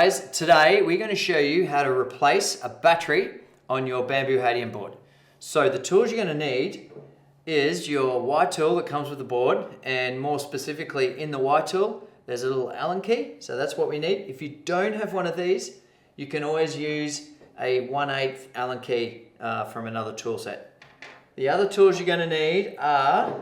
guys, today we're going to show you how to replace a battery on your Bamboo Hadean board. So the tools you're going to need is your Y tool that comes with the board, and more specifically in the Y tool there's a little Allen key, so that's what we need. If you don't have one of these, you can always use a 1/8 Allen key from another tool set. The other tools you're going to need are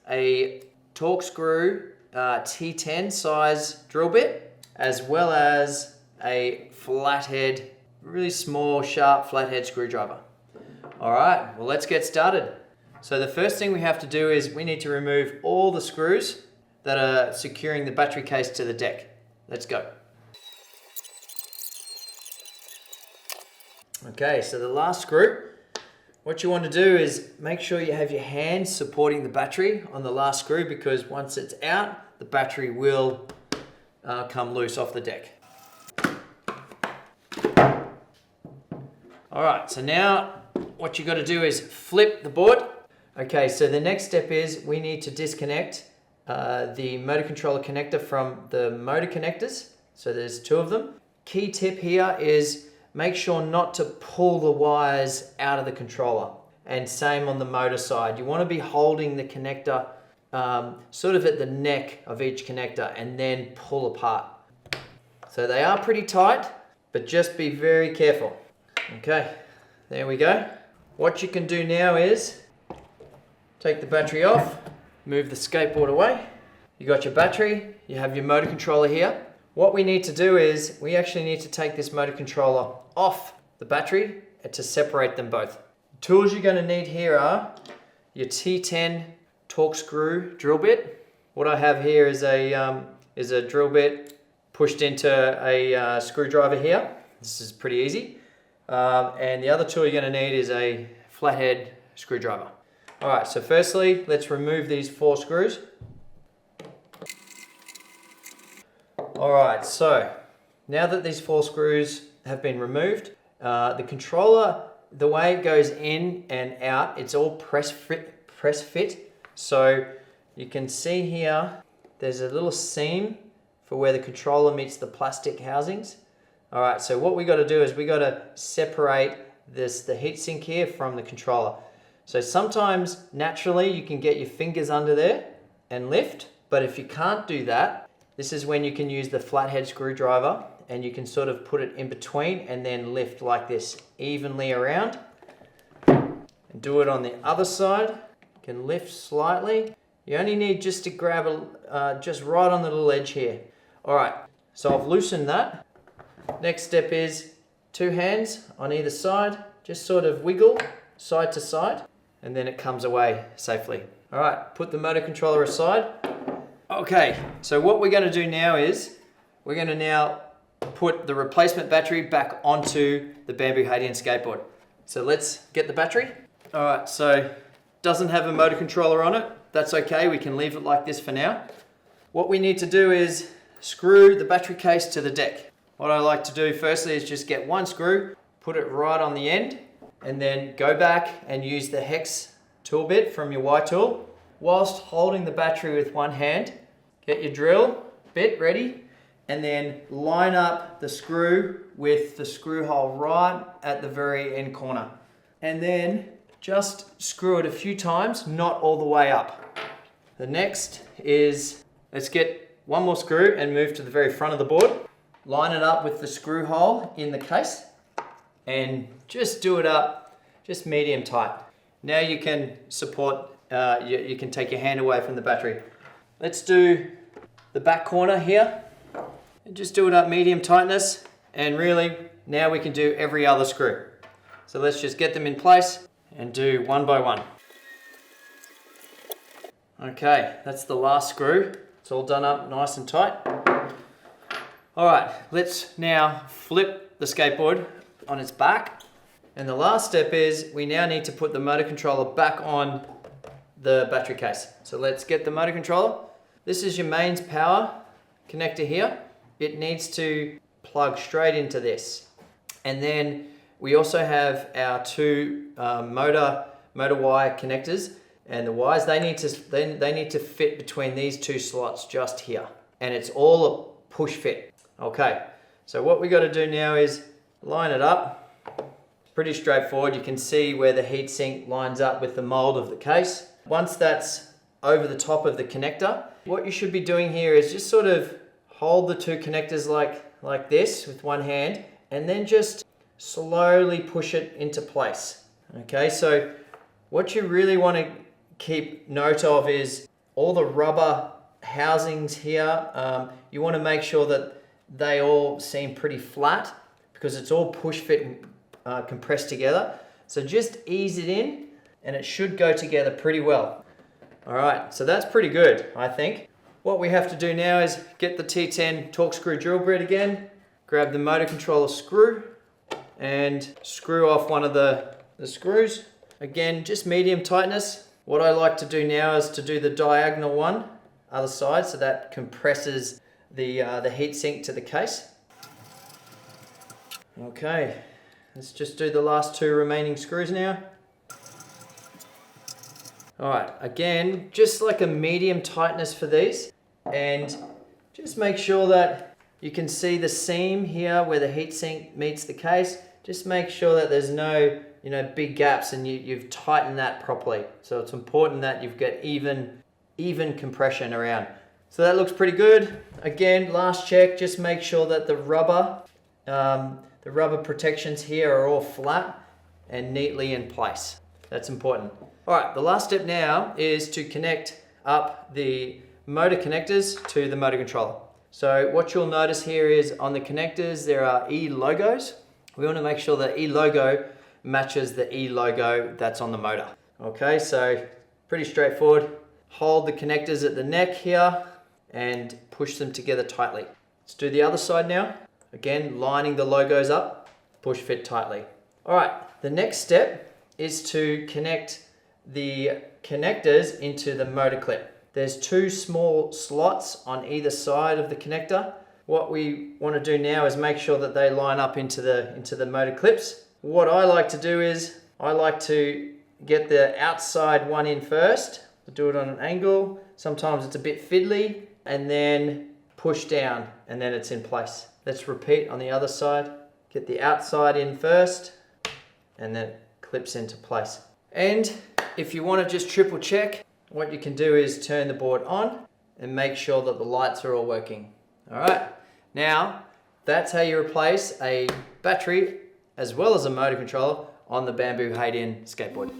a torque screw T10 size drill bit, as well as a flathead, really small, sharp flathead screwdriver. All right, well, let's get started. So the first thing we have to do is we need to remove all the screws that are securing the battery case to the deck. Let's go. Okay, so the last screw, what you want to do is make sure you have your hands supporting the battery on the last screw, because once it's out, the battery will come loose off the deck. All right, so now what you got to do is flip the board. Okay, so the next step is we need to disconnect the motor controller connector from the motor connectors. So there's two of them. Key tip here is make sure not to pull the wires out of the controller, and same on the motor side. You want to be holding the connector sort of at the neck of each connector and then pull apart. So they are pretty tight, but just be very careful. Okay, there we go. What you can do now is take the battery off, move the skateboard away. You got your battery, you have your motor controller here. What we need to do is we actually need to take this motor controller off the battery to separate them both. The tools you're going to need here are your T10 torque screw drill bit. What I have here is a drill bit pushed into a screwdriver here. This is pretty easy. And the other tool you're going to need is a flathead screwdriver. All right, so firstly, let's remove these 4 screws. All right, so now that these 4 screws have been removed, the controller, the way it goes in and out, it's all press fit. So you can see here, there's a little seam for where the controller meets the plastic housings. All right, so what we got to do is we got to separate the heatsink here from the controller. So sometimes naturally you can get your fingers under there and lift, but if you can't do that, this is when you can use the flathead screwdriver, and you can sort of put it in between and then lift like this evenly around. And do it on the other side. You can lift slightly. You only need just to grab just right on the little edge here. All right, so I've loosened that. Next step is 2 hands on either side, just sort of wiggle side to side, and then it comes away safely. All right, put the motor controller aside. Okay, so what we're going to do now is we're going to now put the replacement battery back onto the Bamboo Hadean skateboard. So let's get the battery. All right, so doesn't have a motor controller on it. That's okay, we can leave it like this for now. What we need to do is screw the battery case to the deck. What I like to do firstly is just get 1 screw, put it right on the end, and then go back and use the hex tool bit from your Y tool. Whilst holding the battery with 1 hand, get your drill bit ready, and then line up the screw with the screw hole right at the very end corner. And then just screw it a few times, not all the way up. The next is, let's get 1 more screw and move to the very front of the board. Line it up with the screw hole in the case, and just do it up, just medium tight. Now you can support, you can take your hand away from the battery. Let's do the back corner here. And just do it up medium tightness, and really now we can do every other screw. So let's just get them in place and do 1 by 1. Okay, that's the last screw. It's all done up nice and tight. All right, let's now flip the skateboard on its back. And the last step is we now need to put the motor controller back on the battery case. So let's get the motor controller. This is your mains power connector here. It needs to plug straight into this. And then we also have our 2 motor wire connectors, and the wires, they need to fit between these 2 slots just here. And it's all a push fit. Okay, So what we got to do now is line it up. Pretty straightforward. You can see where the heatsink lines up with the mold of the case. Once that's over the top of the connector, what you should be doing here is just sort of hold the two connectors like this with one hand, and then just slowly push it into place. Okay, so what you really want to keep note of is all the rubber housings here. You want to make sure that they all seem pretty flat because it's all push fit compressed together. So just ease it in and it should go together pretty well. All right, so that's pretty good, I think. What we have to do now is get the T10 Torque Screw drill bit again, grab the motor controller screw and screw off one of the screws. Again, just medium tightness. What I like to do now is to do the diagonal one, other side, so that compresses the heatsink to the case. Okay, let's just do the last two remaining screws now. All right, again, just like a medium tightness for these, and just make sure that you can see the seam here where the heatsink meets the case. Just make sure that there's no big gaps and you've tightened that properly. So it's important that you've got even compression around. So that looks pretty good. Again, last check, just make sure that the rubber protections here are all flat and neatly in place. That's important. All right, the last step now is to connect up the motor connectors to the motor controller. So what you'll notice here is on the connectors, there are E logos. We want to make sure the E logo matches the E logo that's on the motor. Okay, so pretty straightforward. Hold the connectors at the neck here and push them together tightly. Let's do the other side now. Again, lining the logos up, push fit tightly. All right, the next step is to connect the connectors into the motor clip. There's two small slots on either side of the connector. What we want to do now is make sure that they line up into the motor clips. What I like to do is I like to get the outside one in first. I'll do it on an angle. Sometimes it's a bit fiddly, and then push down and then it's in place. Let's repeat on the other side. Get the outside in first and then it clips into place. And if you want to just triple check, what you can do is turn the board on and make sure that the lights are all working. All right, now that's how you replace a battery as well as a motor controller on the Bamboo Hadean skateboard.